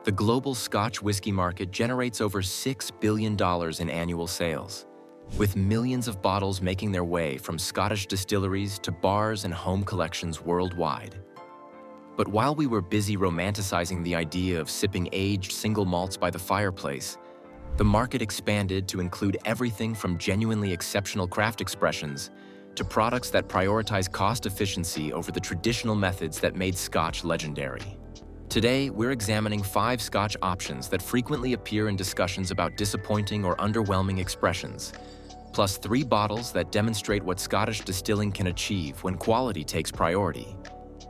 The global Scotch whiskey market generates over $6 billion in annual sales, with millions of bottles making their way from Scottish distilleries to bars and home collections worldwide. But while we were busy romanticizing the idea of sipping aged single malts by the fireplace, the market expanded to include everything from genuinely exceptional craft expressions to products that prioritize cost efficiency over the traditional methods that made Scotch legendary. Today, we're examining 5 Scotch options that frequently appear in discussions about disappointing or underwhelming expressions, plus 3 bottles that demonstrate what Scottish distilling can achieve when quality takes priority.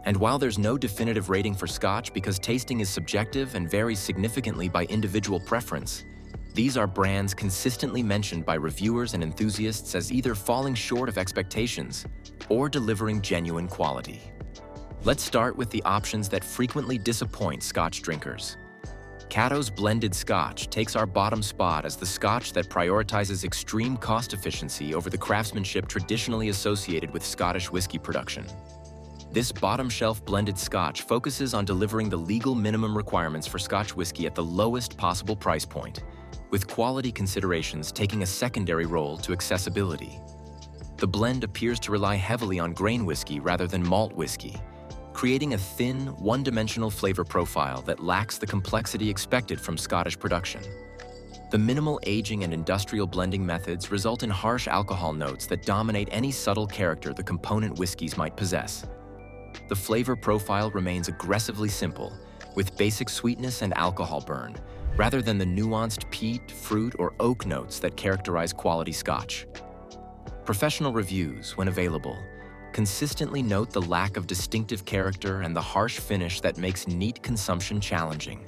And while there's no definitive rating for Scotch because tasting is subjective and varies significantly by individual preference, these are brands consistently mentioned by reviewers and enthusiasts as either falling short of expectations or delivering genuine quality. Let's start with the options that frequently disappoint Scotch drinkers. Catto's blended Scotch takes our bottom spot as the Scotch that prioritizes extreme cost efficiency over the craftsmanship traditionally associated with Scottish whiskey production. This bottom-shelf blended Scotch focuses on delivering the legal minimum requirements for Scotch whiskey at the lowest possible price point, with quality considerations taking a secondary role to accessibility. The blend appears to rely heavily on grain whiskey rather than malt whiskey, creating a thin, one-dimensional flavor profile that lacks the complexity expected from Scottish production. The minimal aging and industrial blending methods result in harsh alcohol notes that dominate any subtle character the component whiskeys might possess. The flavor profile remains aggressively simple, with basic sweetness and alcohol burn, rather than the nuanced peat, fruit, or oak notes that characterize quality Scotch. Professional reviews, when available, consistently note the lack of distinctive character and the harsh finish that makes neat consumption challenging.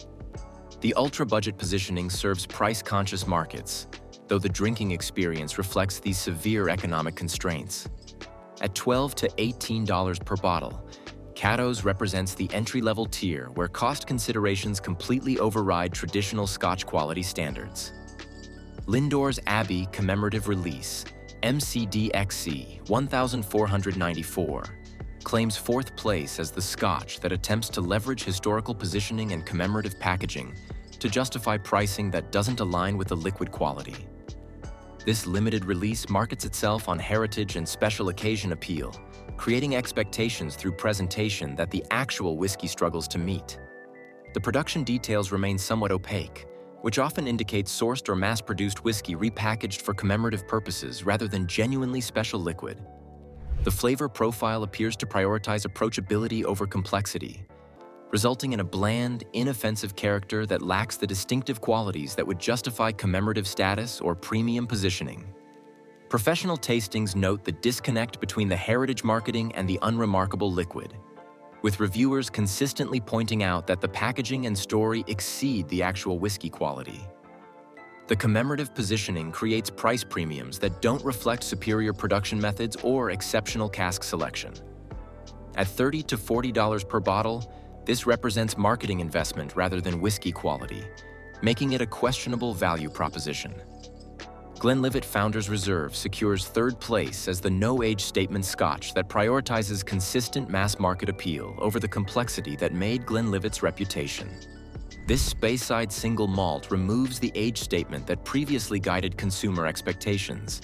The ultra-budget positioning serves price-conscious markets, though the drinking experience reflects these severe economic constraints. At $12 to $18 per bottle, Catto's represents the entry-level tier where cost considerations completely override traditional Scotch quality standards. Lindores Abbey Commemorative Release, MCDXCIV 1494, claims 4th place as the Scotch that attempts to leverage historical positioning and commemorative packaging to justify pricing that doesn't align with the liquid quality. This limited release markets itself on heritage and special occasion appeal, creating expectations through presentation that the actual whiskey struggles to meet. The production details remain somewhat opaque, which often indicates sourced or mass-produced whiskey repackaged for commemorative purposes rather than genuinely special liquid. The flavor profile appears to prioritize approachability over complexity, resulting in a bland, inoffensive character that lacks the distinctive qualities that would justify commemorative status or premium positioning. Professional tastings note the disconnect between the heritage marketing and the unremarkable liquid, with reviewers consistently pointing out that the packaging and story exceed the actual whiskey quality. The commemorative positioning creates price premiums that don't reflect superior production methods or exceptional cask selection. At $30 to $40 per bottle, this represents marketing investment rather than whiskey quality, making it a questionable value proposition. Glenlivet Founders Reserve secures 3rd place as the no-age statement Scotch that prioritizes consistent mass-market appeal over the complexity that made Glenlivet's reputation. This Speyside single malt removes the age statement that previously guided consumer expectations,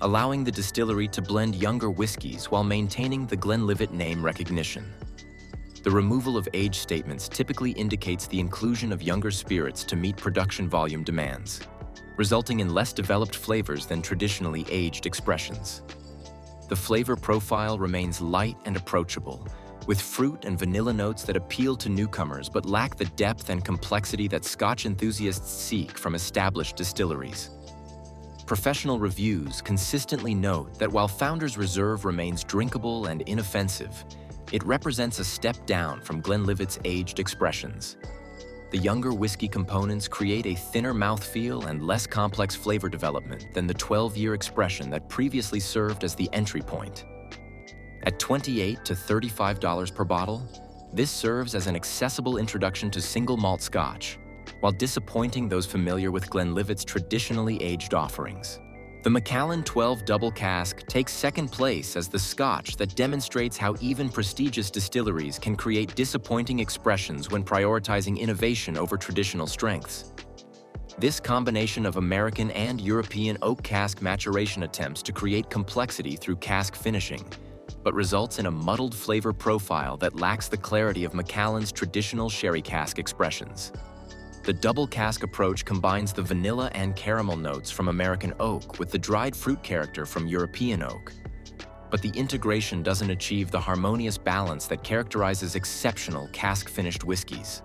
allowing the distillery to blend younger whiskies while maintaining the Glenlivet name recognition. The removal of age statements typically indicates the inclusion of younger spirits to meet production volume demands, resulting in less developed flavors than traditionally aged expressions. The flavor profile remains light and approachable, with fruit and vanilla notes that appeal to newcomers but lack the depth and complexity that Scotch enthusiasts seek from established distilleries. Professional reviews consistently note that while Founders Reserve remains drinkable and inoffensive, it represents a step down from Glenlivet's aged expressions. The younger whiskey components create a thinner mouthfeel and less complex flavor development than the 12-year expression that previously served as the entry point. At $28 to $35 per bottle, this serves as an accessible introduction to single malt Scotch, while disappointing those familiar with Glenlivet's traditionally aged offerings. The The Macallan 12 Double Cask takes second place as the Scotch that demonstrates how even prestigious distilleries can create disappointing expressions when prioritizing innovation over traditional strengths. This combination of American and European oak cask maturation attempts to create complexity through cask finishing, but results in a muddled flavor profile that lacks the clarity of Macallan's traditional sherry cask expressions. The double cask approach combines the vanilla and caramel notes from American oak with the dried fruit character from European oak. But the integration doesn't achieve the harmonious balance that characterizes exceptional cask-finished whiskeys.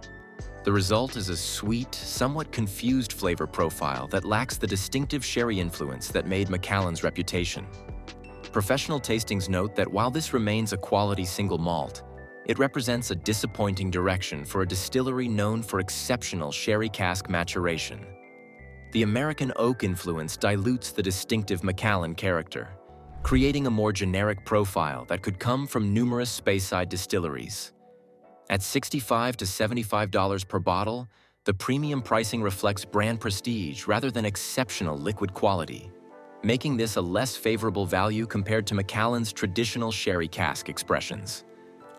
The result is a sweet, somewhat confused flavor profile that lacks the distinctive sherry influence that made Macallan's reputation. Professional tastings note that while this remains a quality single malt, it represents a disappointing direction for a distillery known for exceptional sherry cask maturation. The American oak influence dilutes the distinctive Macallan character, creating a more generic profile that could come from numerous Speyside distilleries. At $65 to $75 per bottle, the premium pricing reflects brand prestige rather than exceptional liquid quality, making this a less favorable value compared to Macallan's traditional sherry cask expressions.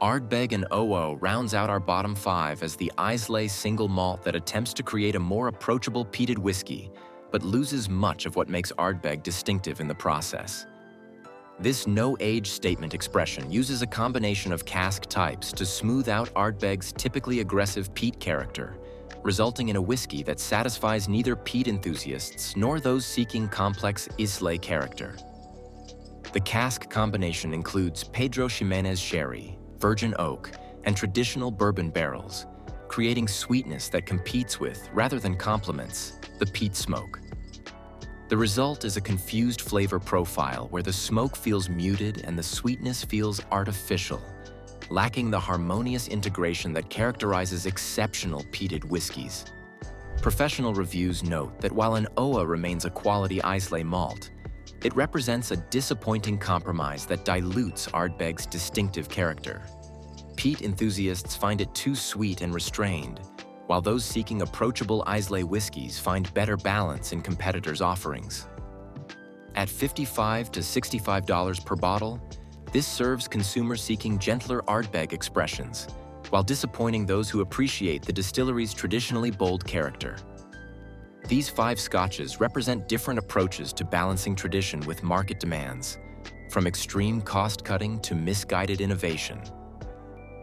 Ardbeg An Oa rounds out our bottom five as the Islay single malt that attempts to create a more approachable peated whiskey, but loses much of what makes Ardbeg distinctive in the process. This no-age statement expression uses a combination of cask types to smooth out Ardbeg's typically aggressive peat character, resulting in a whiskey that satisfies neither peat enthusiasts nor those seeking complex Islay character. The cask combination includes Pedro Ximénez sherry, virgin oak, and traditional bourbon barrels, creating sweetness that competes with, rather than complements, the peat smoke. The result is a confused flavor profile where the smoke feels muted and the sweetness feels artificial, lacking the harmonious integration that characterizes exceptional peated whiskeys. Professional reviews note that while an Oa remains a quality Islay malt, it represents a disappointing compromise that dilutes Ardbeg's distinctive character. Peat enthusiasts find it too sweet and restrained, while those seeking approachable Islay whiskeys find better balance in competitors' offerings. At $55 to $65 per bottle, this serves consumers seeking gentler Ardbeg expressions, while disappointing those who appreciate the distillery's traditionally bold character. These five scotches represent different approaches to balancing tradition with market demands, from extreme cost-cutting to misguided innovation.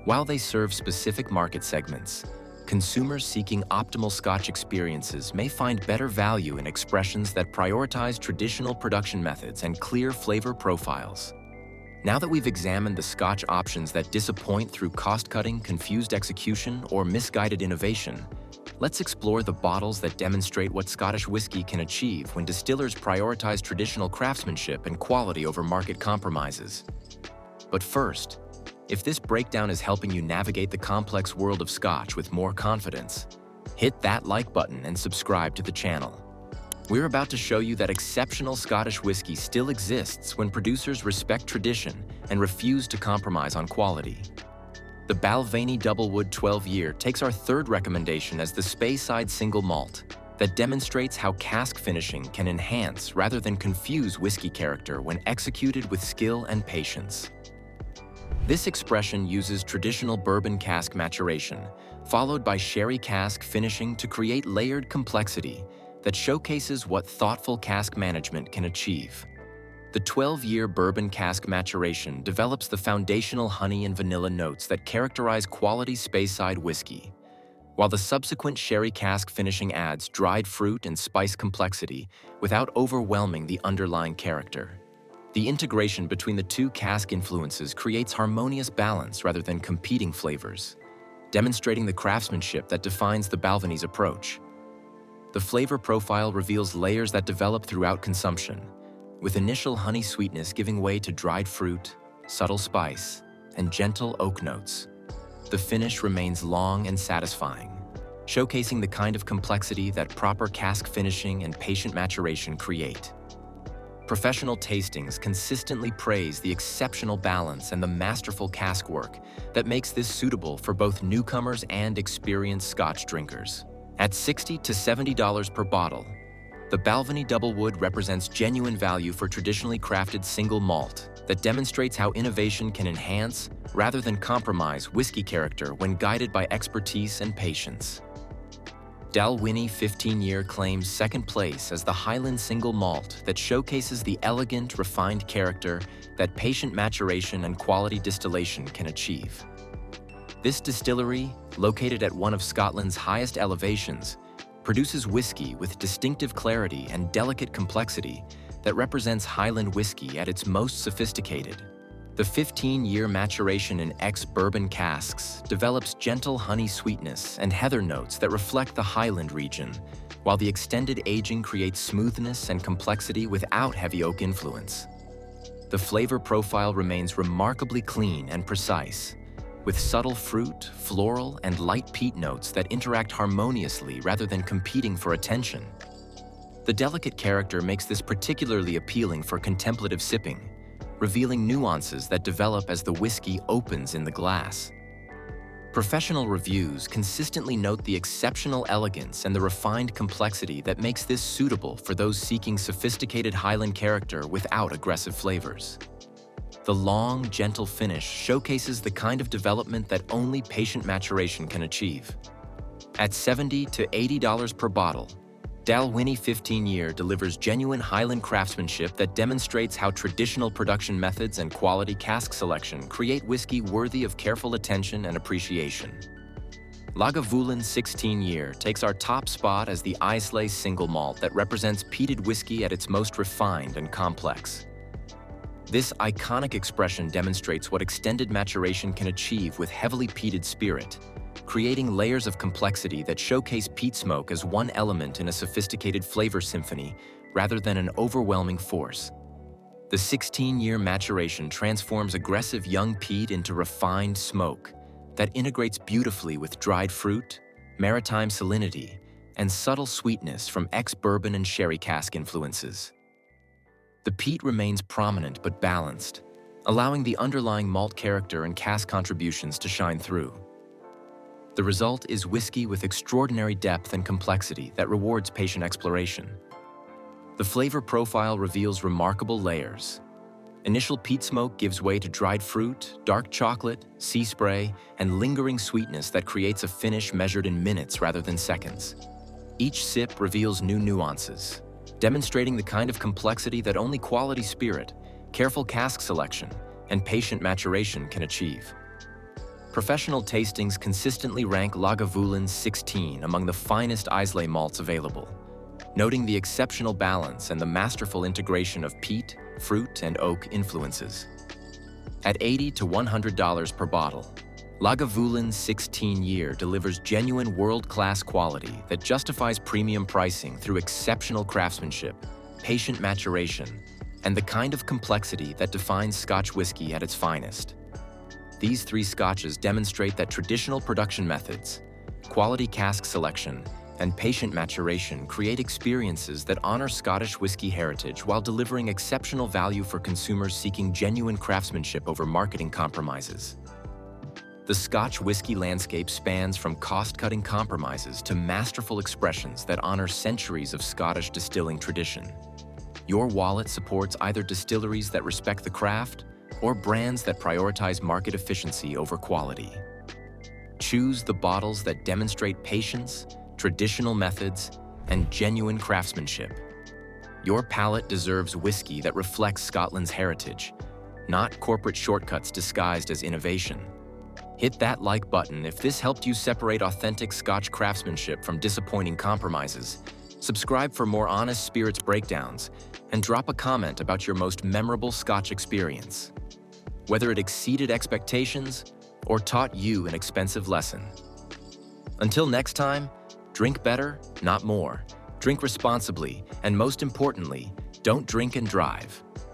While they serve specific market segments, consumers seeking optimal Scotch experiences may find better value in expressions that prioritize traditional production methods and clear flavor profiles. Now that we've examined the Scotch options that disappoint through cost-cutting, confused execution, or misguided innovation, let's explore the bottles that demonstrate what Scottish whiskey can achieve when distillers prioritize traditional craftsmanship and quality over market compromises. But first, if this breakdown is helping you navigate the complex world of Scotch with more confidence, hit that like button and subscribe to the channel. We're about to show you that exceptional Scottish whiskey still exists when producers respect tradition and refuse to compromise on quality. The Balvenie Doublewood 12-year takes our third recommendation as the Speyside single malt that demonstrates how cask finishing can enhance rather than confuse whiskey character when executed with skill and patience. This expression uses traditional bourbon cask maturation, followed by sherry cask finishing to create layered complexity that showcases what thoughtful cask management can achieve. The 12-year bourbon cask maturation develops the foundational honey and vanilla notes that characterize quality Speyside whiskey, while the subsequent sherry cask finishing adds dried fruit and spice complexity without overwhelming the underlying character. The integration between the two cask influences creates harmonious balance rather than competing flavors, demonstrating the craftsmanship that defines the Balvenie's approach. The flavor profile reveals layers that develop throughout consumption, with initial honey sweetness giving way to dried fruit, subtle spice, and gentle oak notes. The finish remains long and satisfying, showcasing the kind of complexity that proper cask finishing and patient maturation create. Professional tastings consistently praise the exceptional balance and the masterful cask work that makes this suitable for both newcomers and experienced Scotch drinkers. At $60 to $70 per bottle, The Balvenie Doublewood represents genuine value for traditionally crafted single malt that demonstrates how innovation can enhance, rather than compromise, whiskey character when guided by expertise and patience. Dalwhinnie 15-year claims second place as the Highland single malt that showcases the elegant, refined character that patient maturation and quality distillation can achieve. This distillery, located at one of Scotland's highest elevations, produces whiskey with distinctive clarity and delicate complexity that represents Highland whiskey at its most sophisticated. The 15-year maturation in ex-bourbon casks develops gentle honey sweetness and heather notes that reflect the Highland region, while the extended aging creates smoothness and complexity without heavy oak influence. The flavor profile remains remarkably clean and precise, with subtle fruit, floral, and light peat notes that interact harmoniously rather than competing for attention. The delicate character makes this particularly appealing for contemplative sipping, revealing nuances that develop as the whiskey opens in the glass. Professional reviews consistently note the exceptional elegance and the refined complexity that makes this suitable for those seeking sophisticated Highland character without aggressive flavors. The long, gentle finish showcases the kind of development that only patient maturation can achieve. At $70 to $80 per bottle, Dalwhinnie 15-year delivers genuine Highland craftsmanship that demonstrates how traditional production methods and quality cask selection create whiskey worthy of careful attention and appreciation. Lagavulin 16-year takes our top spot as the Islay single malt that represents peated whiskey at its most refined and complex. This iconic expression demonstrates what extended maturation can achieve with heavily peated spirit, creating layers of complexity that showcase peat smoke as one element in a sophisticated flavor symphony rather than an overwhelming force. The 16-year maturation transforms aggressive young peat into refined smoke that integrates beautifully with dried fruit, maritime salinity, and subtle sweetness from ex-bourbon and sherry cask influences. The peat remains prominent but balanced, allowing the underlying malt character and cask contributions to shine through. The result is whiskey with extraordinary depth and complexity that rewards patient exploration. The flavor profile reveals remarkable layers. Initial peat smoke gives way to dried fruit, dark chocolate, sea spray, and lingering sweetness that creates a finish measured in minutes rather than seconds. Each sip reveals new nuances, demonstrating the kind of complexity that only quality spirit, careful cask selection, and patient maturation can achieve. Professional tastings consistently rank Lagavulin 16 among the finest Islay malts available, noting the exceptional balance and the masterful integration of peat, fruit, and oak influences. At $80 to $100 per bottle, Lagavulin 16-year delivers genuine world-class quality that justifies premium pricing through exceptional craftsmanship, patient maturation, and the kind of complexity that defines Scotch whiskey at its finest. These three scotches demonstrate that traditional production methods, quality cask selection, and patient maturation create experiences that honor Scottish whiskey heritage while delivering exceptional value for consumers seeking genuine craftsmanship over marketing compromises. The Scotch whiskey landscape spans from cost-cutting compromises to masterful expressions that honor centuries of Scottish distilling tradition. Your wallet supports either distilleries that respect the craft or brands that prioritize market efficiency over quality. Choose the bottles that demonstrate patience, traditional methods, and genuine craftsmanship. Your palate deserves whiskey that reflects Scotland's heritage, not corporate shortcuts disguised as innovation. Hit that like button if this helped you separate authentic Scotch craftsmanship from disappointing compromises. Subscribe for more honest spirits breakdowns, and drop a comment about your most memorable Scotch experience, whether it exceeded expectations or taught you an expensive lesson. Until next time, drink better, not more. Drink responsibly, and most importantly, don't drink and drive.